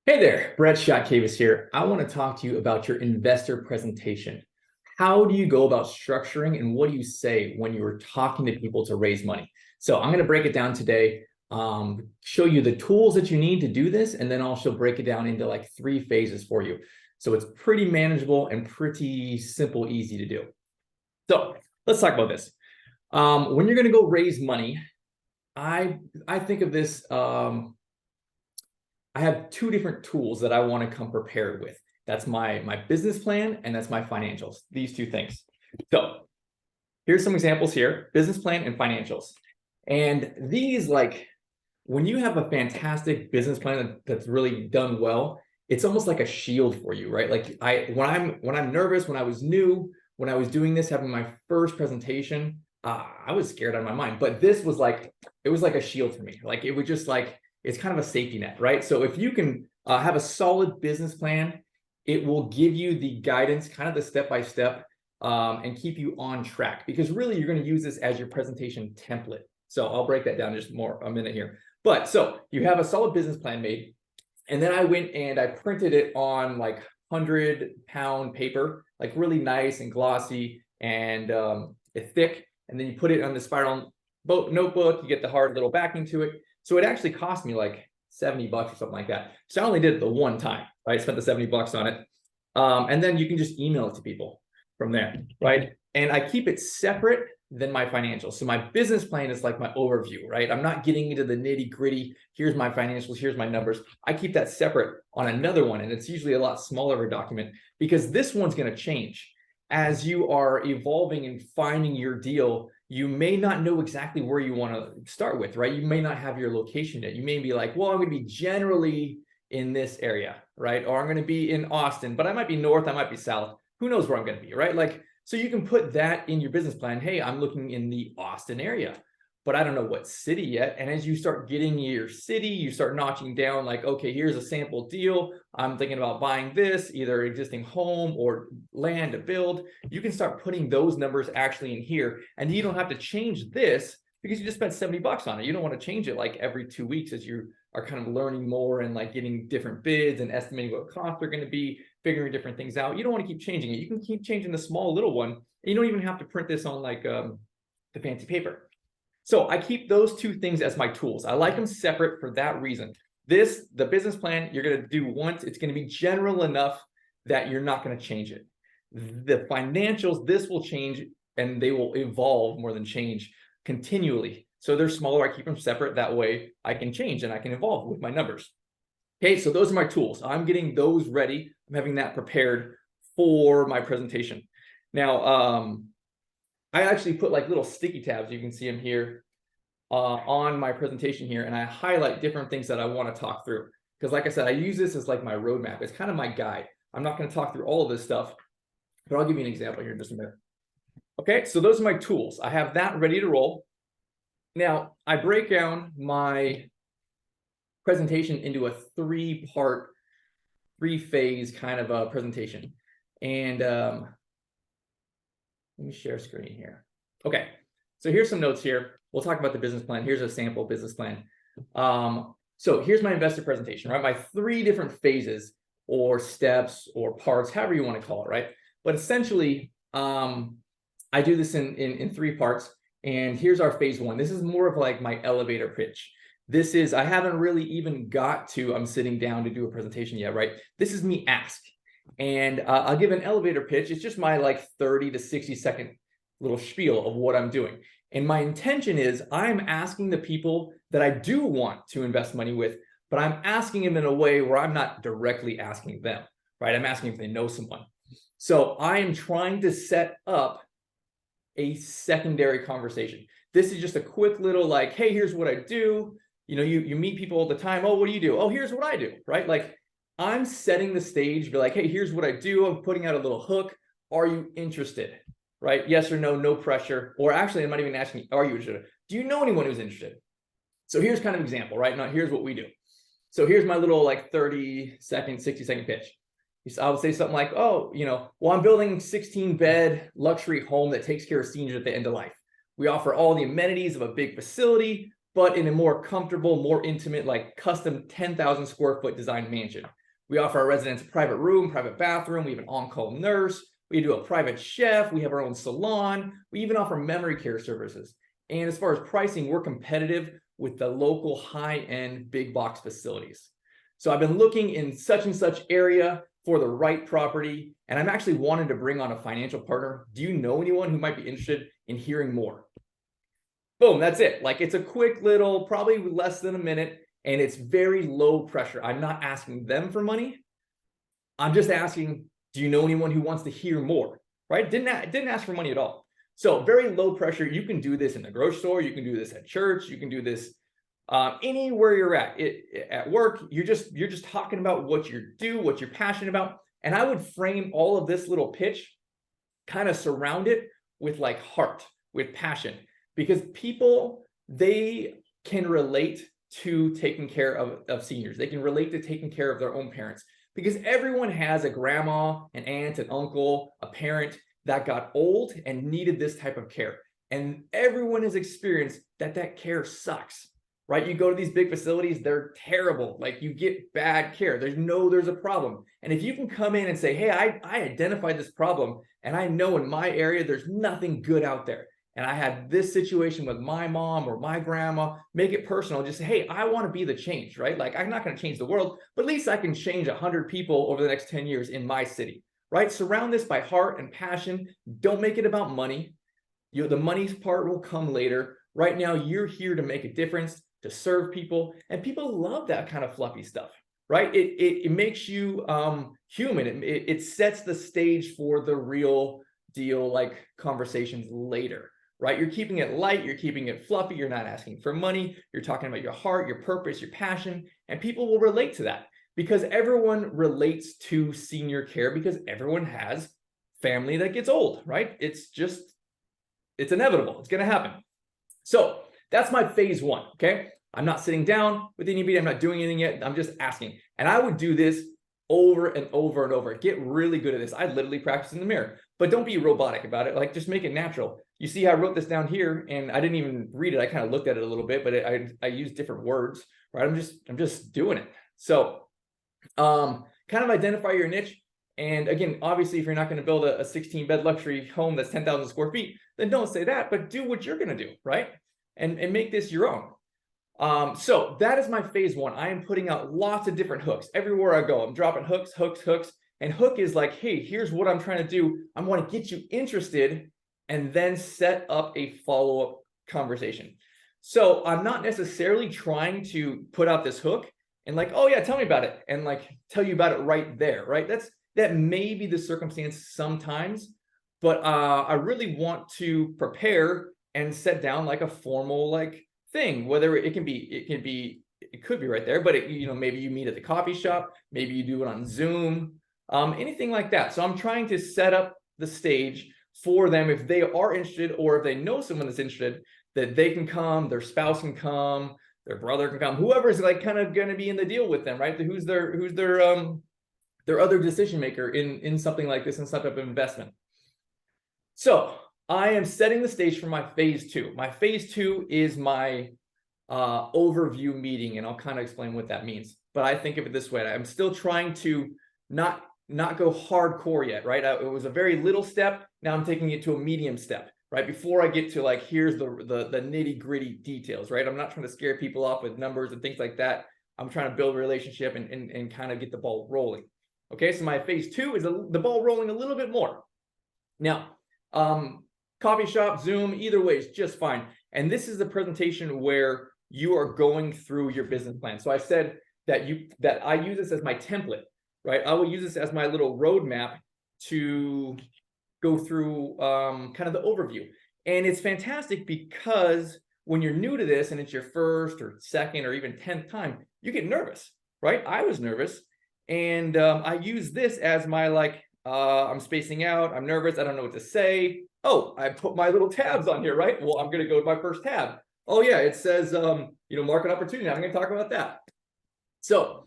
Hey there, Brett Shotkavis here. I want to talk to you about your investor presentation. How do you go about structuring and what do you say when you're talking to people to raise money? So I'm going to break it down today, show you the tools that you need to do this, and then also break it down into like 3 phases for you. So it's pretty manageable and pretty simple, easy to do. So let's talk about this. When you're going to go raise money, I think of this. I have two different tools that I want to come prepared with. That's my business plan and that's my financials, these two things. So here's some examples here, business plan and financials. And these, like, when you have a fantastic business plan that's really done well, it's almost like a shield for you, right? Like when I'm nervous, when I was new, when I was doing this, having my first presentation, I was scared out of my mind. But this was like, it was like a shield for me. Like it was just like, it's kind of a safety net, right? So if you can have a solid business plan, it will give you the guidance, kind of the step-by-step, and keep you on track, because really you're going to use this as your presentation template. So I'll break that down just more a minute here. But so you have a solid business plan made, and then I went and I printed it on like 100-pound paper, like really nice and glossy and thick. And then you put it on the spiral notebook, you get the hard little backing to it. So it actually cost me like $70 or something like that. So I only did it the one time, right? I spent the $70 on it. And then you can just email it to people from there, right? And I keep it separate than my financials. So my business plan is like my overview, right? I'm not getting into the nitty gritty. Here's my financials, here's my numbers. I keep that separate on another one. And it's usually a lot smaller of a document because this one's going to change. As you are evolving and finding your deal, you may not know exactly where you want to start with, right? You may not have your location yet. You may be like, well, I'm going to be generally in this area, right? Or I'm going to be in Austin, but I might be north, I might be south. Who knows where I'm going to be, right? Like, so you can put that in your business plan. Hey, I'm looking in the Austin area, but I don't know what city yet. And as you start getting your city, you start notching down like, okay, here's a sample deal. I'm thinking about buying this, either existing home or land to build. You can start putting those numbers actually in here, and you don't have to change this because you just spent $70 on it. You don't want to change it like every 2 weeks as you are kind of learning more and like getting different bids and estimating what costs are going to be, figuring different things out. You don't want to keep changing it. You can keep changing the small little one, and you don't even have to print this on like the fancy paper. So I keep those two things as my tools. I like them separate for that reason. The business plan, you're going to do once. It's going to be general enough that you're not going to change it. The financials, this will change and they will evolve more than change continually. So they're smaller. I keep them separate. That way I can change and I can evolve with my numbers. Okay, so those are my tools. I'm getting those ready. I'm having that prepared for my presentation. Now, I actually put like little sticky tabs, you can see them here, on my presentation here, and I highlight different things that I want to talk through. Because like I said, I use this as like my roadmap. It's kind of my guide. I'm not going to talk through all of this stuff, but I'll give you an example here in just a minute. Okay, so those are my tools. I have that ready to roll. Now, I break down my presentation into a 3-part, 3-phase kind of a presentation. And let me share screen here. Okay, so here's some notes here. We'll talk about the business plan. Here's a sample business plan. So here's my investor presentation, right? My 3 different phases or steps or parts, however you want to call it, right? But essentially, I do this in 3 parts. And here's our phase 1. This is more of like my elevator pitch. This is, I haven't really even got to, I'm sitting down to do a presentation yet, right? This is me ask. And I'll give an elevator pitch. It's just my like 30 to 60 second little spiel of what I'm doing. And my intention is I'm asking the people that I do want to invest money with, but I'm asking them in a way where I'm not directly asking them, right? I'm asking if they know someone. So I am trying to set up a secondary conversation. This is just a quick little like, hey, here's what I do. You know, you meet people all the time. Oh, what do you do? Oh, here's what I do, right? Like, I'm setting the stage, be like, hey, here's what I do. I'm putting out a little hook. Are you interested? Right? Yes or no, no pressure. Or actually, I'm not even asking, are you interested? Do you know anyone who's interested? So here's kind of an example, right? Now, here's what we do. So here's my little like 30-second, 60-second pitch. I would say something like, oh, you know, well, I'm building 16-bed luxury home that takes care of seniors at the end of life. We offer all the amenities of a big facility. but in a more comfortable, more intimate, like custom 10,000 square foot design mansion. We offer our residents a private room, private bathroom. We have an on-call nurse. We do a private chef. We have our own salon. We even offer memory care services. And as far as pricing, we're competitive with the local high-end big box facilities. So I've been looking in such and such area for the right property, and I'm actually wanting to bring on a financial partner. Do you know anyone who might be interested in hearing more? Boom, that's it. Like, it's a quick little, probably less than a minute, and it's very low pressure. I'm not asking them for money. I'm just asking, do you know anyone who wants to hear more, right? Didn't ask for money at all. So very low pressure. You can do this in the grocery store. You can do this at church. You can do this anywhere you're at work. You're just talking about what you do, what you're passionate about. And I would frame all of this little pitch, kind of surround it with like heart, with passion, because people, they can relate to taking care of seniors. They can relate to taking care of their own parents, because everyone has a grandma, an aunt, an uncle, a parent that got old and needed this type of care. And everyone has experienced that care sucks, right? You go to these big facilities, they're terrible. Like, you get bad care. There's a problem. And if you can come in and say, hey, I identified this problem, and I know in my area, there's nothing good out there, and I had this situation with my mom or my grandma, make it personal. Just say, hey, I want to be the change, right? Like, I'm not going to change the world, but at least I can change 100 people over the next 10 years in my city, right? Surround this by heart and passion. Don't make it about money. The money part will come later. Right now, you're here to make a difference, to serve people, and people love that kind of fluffy stuff, right? It makes you human. It sets the stage for the real deal, like conversations later. Right? You're keeping it light, you're keeping it fluffy, you're not asking for money, you're talking about your heart, your purpose, your passion, and people will relate to that, because everyone relates to senior care, because everyone has family that gets old, right? It's inevitable. It's going to happen. So that's my phase one, okay? I'm not sitting down with anybody. I'm not doing anything yet. I'm just asking. And I would do this over and over and over. Get really good at this. I literally practice in the mirror, but don't be robotic about it. Like, just make it natural. You see how I wrote this down here, and I didn't even read it. I kind of looked at it a little bit, but I used different words, right? I'm just doing it. So kind of identify your niche. And again, obviously, if you're not going to build a 16-bed luxury home that's 10,000 square feet, then don't say that, but do what you're going to do, right? And make this your own. So that is my phase one. I am putting out lots of different hooks. Everywhere I go, I'm dropping hooks. And hook is like, hey, here's what I'm trying to do. I want to get you interested, and then set up a follow-up conversation. So I'm not necessarily trying to put out this hook and like, oh yeah, tell me about it, and like tell you about it right there, right? That may be the circumstance sometimes, but I really want to prepare and set down like a formal like thing, whether it could be right there, but maybe you meet at the coffee shop, maybe you do it on Zoom, anything like that. So I'm trying to set up the stage for them, if they are interested, or if they know someone that's interested, that they can come, their spouse can come, their brother can come, whoever's like kind of going to be in the deal with them, right? Who's their other decision maker in something like this, in some type of investment. So I am setting the stage for my phase two. My phase two is my overview meeting, and I'll kind of explain what that means. But I think of it this way: I'm still trying to not go hardcore yet, right? It was a very little step. Now I'm taking it to a medium step, right? Before I get to like, here's the nitty gritty details, right? I'm not trying to scare people off with numbers and things like that. I'm trying to build a relationship and kind of get the ball rolling. Okay, so my phase two is the ball rolling a little bit more. Now, coffee shop, Zoom, either way is just fine. And this is the presentation where you are going through your business plan. So I said that I use this as my template, right? I will use this as my little roadmap to go through kind of the overview. And it's fantastic because when you're new to this and it's your first or second or even 10th time, you get nervous, right? I was nervous. And I use this as my I'm spacing out, I'm nervous, I don't know what to say. Oh, I put my little tabs on here, right? Well, I'm going to go to my first tab. Oh yeah, it says, market opportunity. I'm going to talk about that. So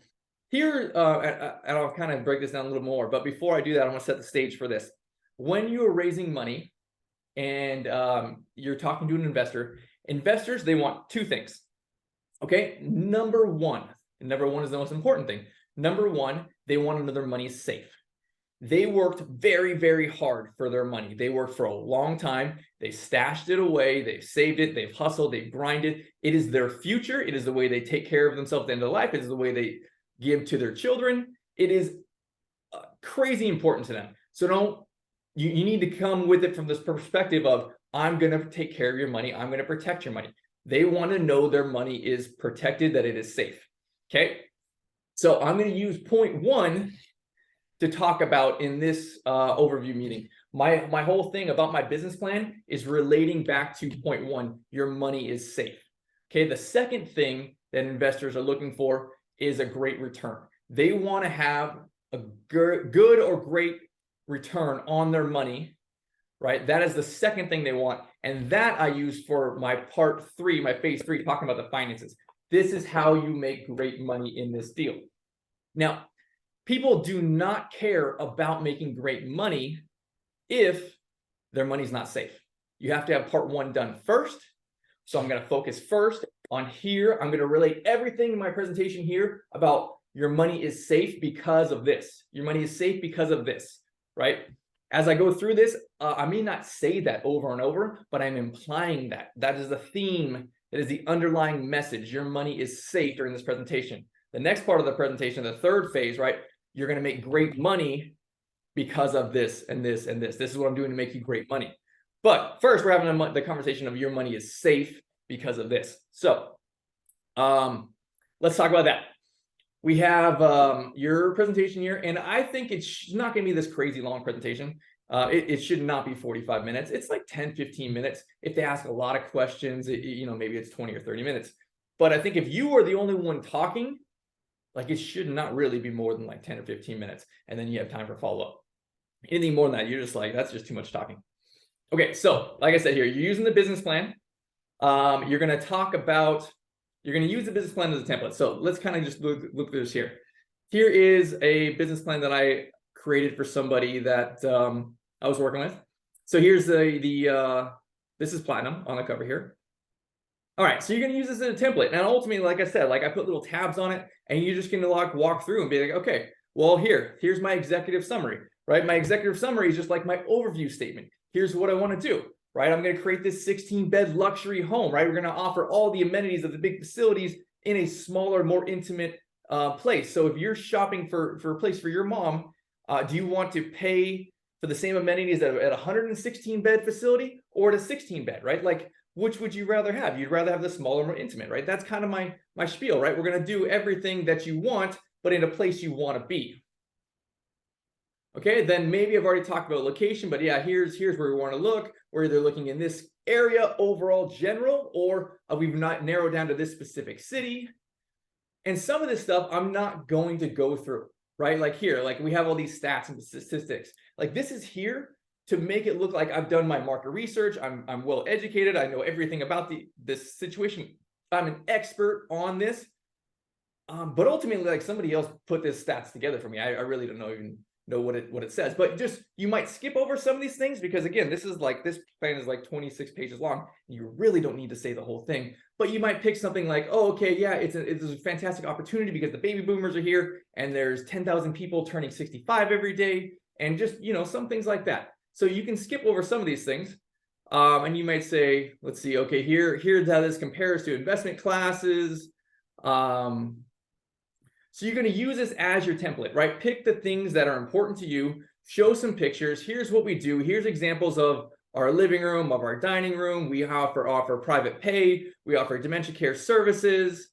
here, and I'll kind of break this down a little more, but before I do that, I want to set the stage for this. When you are raising money and you're talking to an investor, investors, they want two things. Okay, number one, and number one is the most important thing. Number one, they want to know their money is safe. They worked very, very hard for their money. They worked for a long time. They stashed it away. They've saved it. They've hustled. They've grinded. It is their future. It is the way they take care of themselves at the end of life. It is the way they give to their children. It is crazy important to them. So you need to come with it from this perspective of, I'm going to take care of your money. I'm going to protect your money. They want to know their money is protected, that it is safe. Okay. So I'm going to use point one to talk about in this overview meeting. My whole thing about my business plan is relating back to point one, your money is safe. Okay, the second thing that investors are looking for is a great return. They want to have a good or great return on their money, right? That is the second thing they want. And that I use for my part three, my phase three, talking about the finances. This is how you make great money in this deal. Now, people do not care about making great money if their money's not safe. You have to have part one done first. So I'm going to focus first on here. I'm going to relate everything in my presentation here about your money is safe because of this. Your money is safe because of this, right? As I go through this, I may not say that over and over, but I'm implying that. That is the theme. That is the underlying message. Your money is safe during this presentation. The next part of the presentation, the third phase, right? You're going to make great money because of this and this and this. This is what I'm doing to make you great money. But first, we're having the conversation of your money is safe because of this. So let's talk about that. We have your presentation here, and I think it's not going to be this crazy long presentation. It should not be 45 minutes. It's like 10, 15 minutes. If they ask a lot of questions, maybe it's 20 or 30 minutes. But I think if you are the only one talking, like it should not really be more than like 10 or 15 minutes. And then you have time for follow-up. Anything more than that, you're just like, that's just too much talking. Okay, so like I said here, you're using the business plan. You're going to use the business plan as a template. So let's kind of just look through this here. Here is a business plan that I created for somebody that I was working with. So here's this is platinum on the cover here. All right, so you're going to use this as a template. And ultimately, like I said, like I put little tabs on it, and you're just going to like walk through and be like, okay, well, here's my executive summary, right? My executive summary is just like my overview statement. Here's what I want to do, right? I'm going to create this 16-bed luxury home, right? We're going to offer all the amenities of the big facilities in a smaller, more intimate place. So if you're shopping for a place for your mom, do you want to pay for the same amenities at a 116-bed facility or at a 16-bed, right? Like, which would you rather have? You'd rather have the smaller, more intimate, right? That's kind of my spiel, right? We're going to do everything that you want, but in a place you want to be. Okay, then maybe I've already talked about location, but yeah, here's where we want to look. We're either looking in this area, overall general, or we've not narrowed down to this specific city. And some of this stuff I'm not going to go through, right? Like here, like we have all these stats and statistics. Like this is here to make it look like I've done my market research. I'm well educated. I know everything about this situation. I'm an expert on this. But ultimately, like somebody else put this stats together for me. I really don't even know what it says. But just you might skip over some of these things because again, this plan is like 26 pages long. You really don't need to say the whole thing. But you might pick something like, oh, okay, yeah, it's a fantastic opportunity because the baby boomers are here and there's 10,000 people turning 65 every day, and just some things like that. So you can skip over some of these things, and you might say, let's see, okay, here's how this compares to investment classes. So you're going to use this as your template, right? Pick the things that are important to you, show some pictures. Here's what we do. Here's examples of our living room, of our dining room. We offer private pay. We offer dementia care services.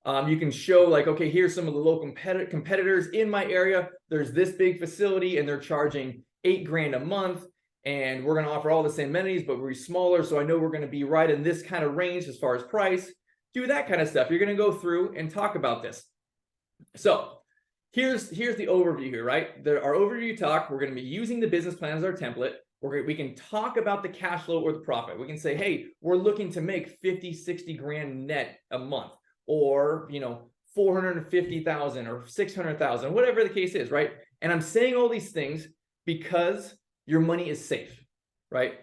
You can show like, okay, here's some of the local competitors in my area. There's this big facility and they're charging $8,000 a month, and we're going to offer all the same amenities, but we're smaller. So I know we're going to be right in this kind of range as far as price. Do that kind of stuff. You're going to go through and talk about this. So here's the overview here, right? Our overview talk, we're going to be using the business plan as our template. We can talk about the cash flow or the profit. We can say, hey, we're looking to make 50, 60 grand net a month, or 450,000 or 600,000, whatever the case is, right? And I'm saying all these things because your money is safe, right?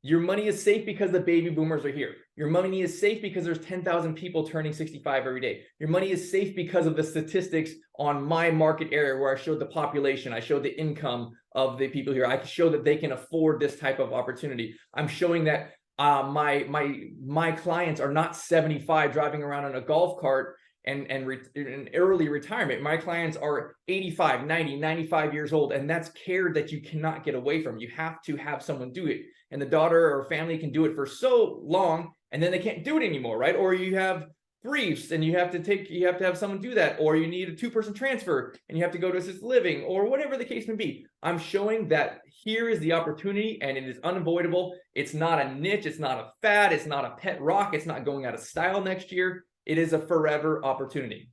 Your money is safe because the baby boomers are here. Your money is safe because there's 10,000 people turning 65 every day. Your money is safe because of the statistics on my market area where I showed the population, I showed the income of the people here. I can show that they can afford this type of opportunity. I'm showing that my clients are not 75 driving around in a golf cart and in early retirement. My clients are 85, 90, 95 years old, and that's care that you cannot get away from. You have to have someone do it, and the daughter or family can do it for so long, and then they can't do it anymore, right? Or you have briefs and you have to have someone do that, or you need a 2-person transfer and you have to go to assisted living, or whatever the case may be. I'm showing that here is the opportunity, and it is unavoidable. It's not a niche, it's not a fad, it's not a pet rock, it's not going out of style next year. It is a forever opportunity.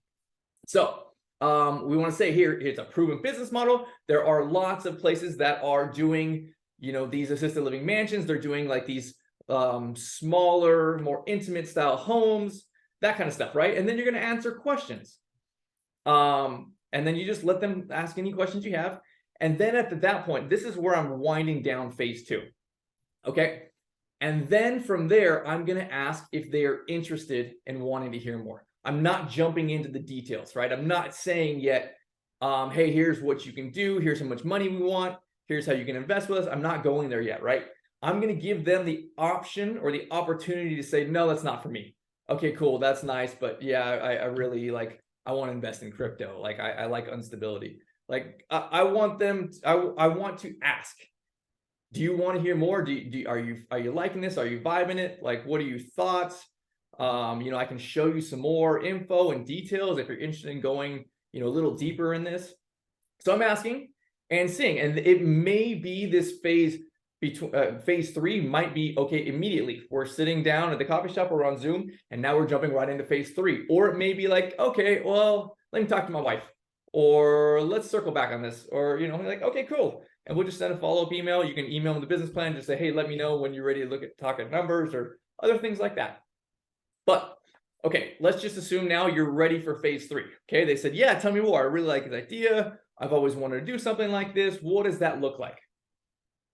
So we want to say here, it's a proven business model. There are lots of places that are doing, these assisted living mansions. They're doing like these smaller, more intimate style homes, that kind of stuff, right? And then you're going to answer questions. And then you just let them ask any questions you have. And then at that point, this is where I'm winding down phase 2. Okay. And then from there, I'm going to ask if they are interested in wanting to hear more. I'm not jumping into the details, right? I'm not saying yet, hey, here's what you can do. Here's how much money we want. Here's how you can invest with us. I'm not going there yet, right? I'm going to give them the option or the opportunity to say, no, that's not for me. Okay, cool. That's nice. But yeah, I really I want to invest in crypto. Like I like instability. Like I want them, I want to ask, do you want to hear more? Are you liking this? Are you vibing it? Like, what are your thoughts? I can show you some more info and details if you're interested in going, a little deeper in this. So I'm asking and seeing, and it may be this phase between phase 3 might be okay immediately. We're sitting down at the coffee shop or on Zoom, and now we're jumping right into phase 3. Or it may be like, okay, well, let me talk to my wife, or let's circle back on this, or like, okay, cool. And we'll just send a follow-up email. You can email them the business plan, just say, hey, let me know when you're ready to talk at numbers or other things like that. But okay, let's just assume now you're ready for phase 3. Okay, they said, yeah, tell me more. I really like this idea. I've always wanted to do something like this. What does that look like?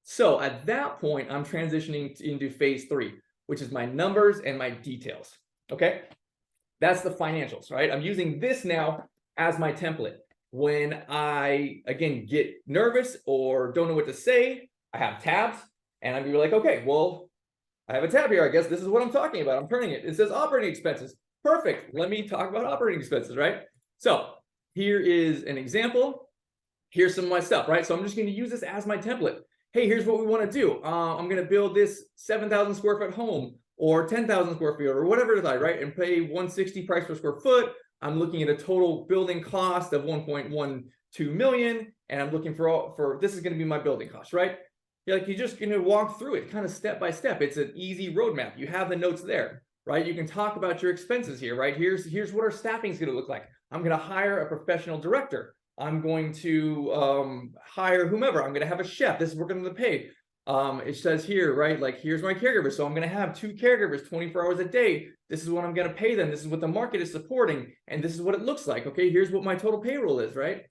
So at that point, I'm transitioning into phase 3, which is my numbers and my details. Okay, that's the financials, right? I'm using this now as my template. When I, again, get nervous or don't know what to say, I have tabs, and I'm like, okay, well, I have a tab here. I guess this is what I'm talking about. I'm turning it. It says operating expenses. Perfect. Let me talk about operating expenses, right? So here is an example. Here's some of my stuff, right? So I'm just going to use this as my template. Hey, here's what we want to do. I'm going to build this 7,000 square foot home or 10,000 square feet or whatever it is, right? And pay $160 price per square foot. I'm looking at a total building cost of 1.12 million, and I'm looking for this is going to be my building cost, right? You're just going to walk through it kind of step by step. It's an easy roadmap. You have the notes there, right? You can talk about your expenses here, right? Here's what our staffing is going to look like. I'm going to hire a professional director. I'm going to hire whomever. I'm going to have a chef. This is what we're going to pay. It says here, right? Like, here's my caregiver. So I'm going to have 2 caregivers 24 hours a day. This is what I'm going to pay them. This is what the market is supporting. And this is what it looks like. Okay, here's what my total payroll is, right?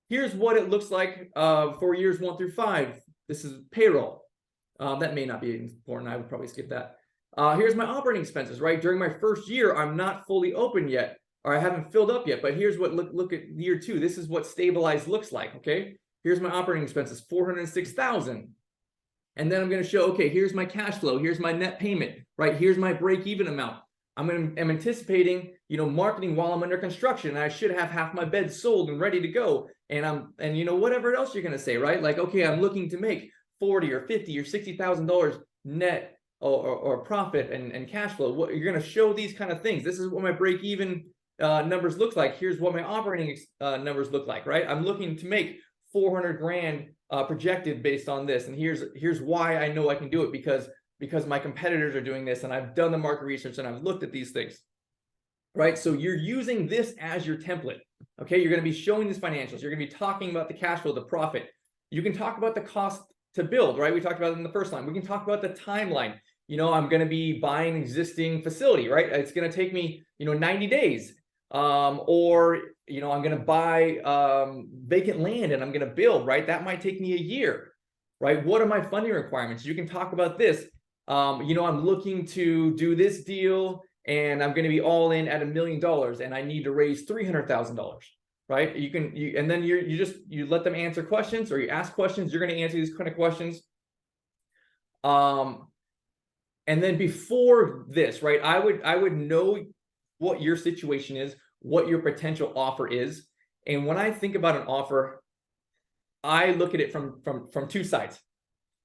Here's what it looks like for years 1 through 5. This is payroll. That may not be important. I would probably skip that. Here's my operating expenses, right? During my first year, I'm not fully open yet, or I haven't filled up yet. But here's what, look at year 2. This is what stabilized looks like, okay? Here's my operating expenses, $406,000. And then I'm going to show, okay, here's my cash flow. Here's my net payment, right? Here's my break-even amount. I'm anticipating, marketing while I'm under construction. And I should have half my beds sold and ready to go. And whatever else you're going to say, right? Like, okay, I'm looking to make $40,000 or $50,000 or $60,000 net or profit and cash flow. What you're going to show these kind of things. This is what my break-even numbers look like. Here's what my operating numbers look like, right? I'm looking to make 400 grand projected based on this, and here's why I know I can do it, because my competitors are doing this, and I've done the market research and I've looked at these things, right? So you're using this as your template. Okay, you're going to be showing these financials. You're going to be talking about the cash flow, the profit. You can talk about the cost to build, right? We talked about it in the first line. We can talk about the timeline. I'm going to be buying an existing facility, right? It's going to take me 90 days. Or I'm going to buy vacant land and I'm going to build, right? That might take me a year, right? What are my funding requirements? You can talk about this. I'm looking to do this deal and I'm going to be all in at $1 million and I need to raise $300,000, right? And then you let them answer questions, or you ask questions. You're going to answer these kind of questions. And then before this, right, I would know what your situation is, what your potential offer is. And when I think about an offer, I look at it from two sides,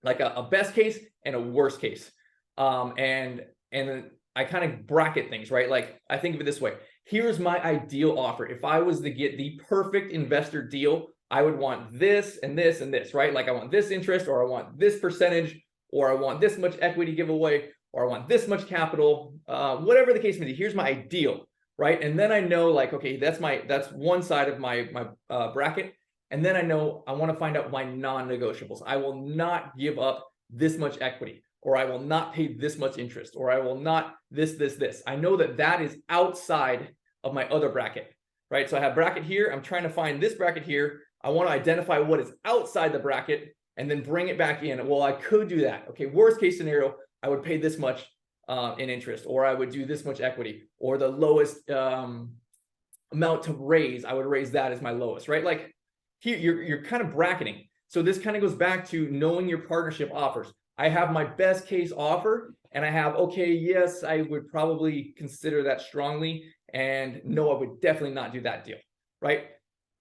like a best case and a worst case. And then I kind of bracket things, right? Like I think of it this way. Here's my ideal offer. If I was to get the perfect investor deal, I would want this and this and this, right? Like I want this interest, or I want this percentage, or I want this much equity giveaway, or I want this much capital, whatever the case may be. Here's my ideal, right? And then I know, like, okay, that's one side of my bracket. And then I know I want to find out my non-negotiables. I will not give up this much equity, or I will not pay this much interest, or I will not this. I know that is outside of my other bracket, right? So I have bracket here. I'm trying to find this bracket here. I want to identify what is outside the bracket and then bring it back in. Well, I could do that. Okay, worst case scenario, I would pay this much in interest, or I would do this much equity, or the lowest amount to raise, I would raise that as my lowest, right? Like here, you're kind of bracketing. So this kind of goes back to knowing your partnership offers. I have my best case offer, and I have, okay, yes, I would probably consider that strongly, and no, I would definitely not do that deal, right?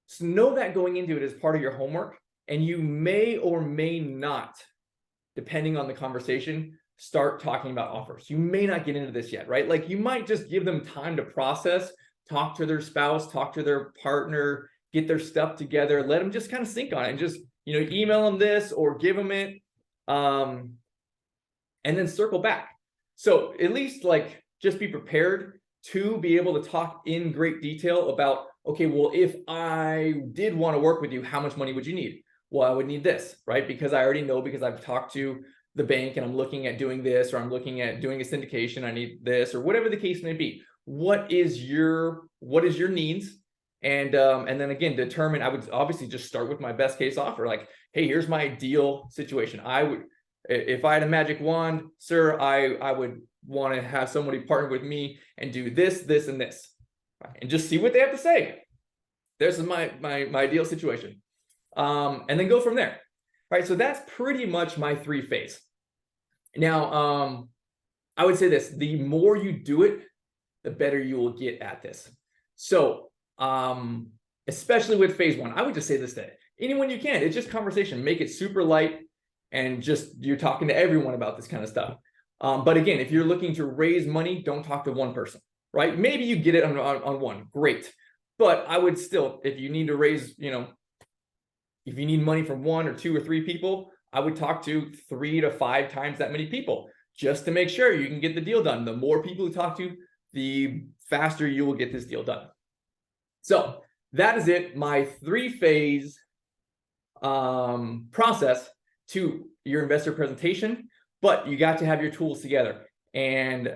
So know that going into it as part of your homework, and you may or may not, depending on the conversation, start talking about offers. You may not get into this yet, right? Like you might just give them time to process, talk to their spouse, talk to their partner, get their stuff together, let them just kind of think on it, and just, email them this or give them it, and then circle back. So at least like just be prepared to be able to talk in great detail about, okay, well, if I did want to work with you, how much money would you need? Well, I would need this, right? Because I already know, because I've talked to the bank and I'm looking at doing this, or I'm looking at doing a syndication, I need this, or whatever the case may be. What is your needs? And then again, determine. I would obviously just start with my best case offer. Like, hey, here's my ideal situation. If I had a magic wand, sir, I would want to have somebody partner with me and do this, this, and this, and just see what they have to say. This is my ideal situation, and then go from there. Right. So that's pretty much my 3-phase. Now, I would say this: the more you do it, the better you will get at this. So, especially with phase 1, I would just say this to anyone you can. It's just conversation. Make it super light, and just you're talking to everyone about this kind of stuff. But again, if you're looking to raise money, don't talk to one person, right? Maybe you get it on one, great. But I would still, if you need to raise, if you need money from 1 or 2 or 3 people, I would talk to 3 to 5 times that many people, just to make sure you can get the deal done. The more people you talk to, the faster you will get this deal done. So that is it, my 3-phase process to your investor presentation. But you got to have your tools together, and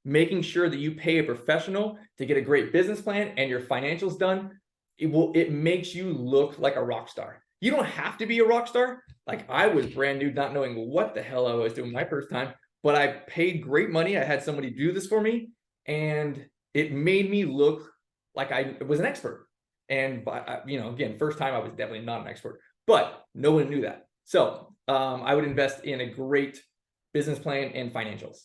making sure that you pay a professional to get a great business plan and your financials done. It makes you look like a rock star. You don't have to be a rock star. Like I was brand new, not knowing what the hell I was doing my first time, but I paid great money. I had somebody do this for me, and it made me look like I was an expert. And again, first time I was definitely not an expert, but no one knew that. So I would invest in a great business plan and financials.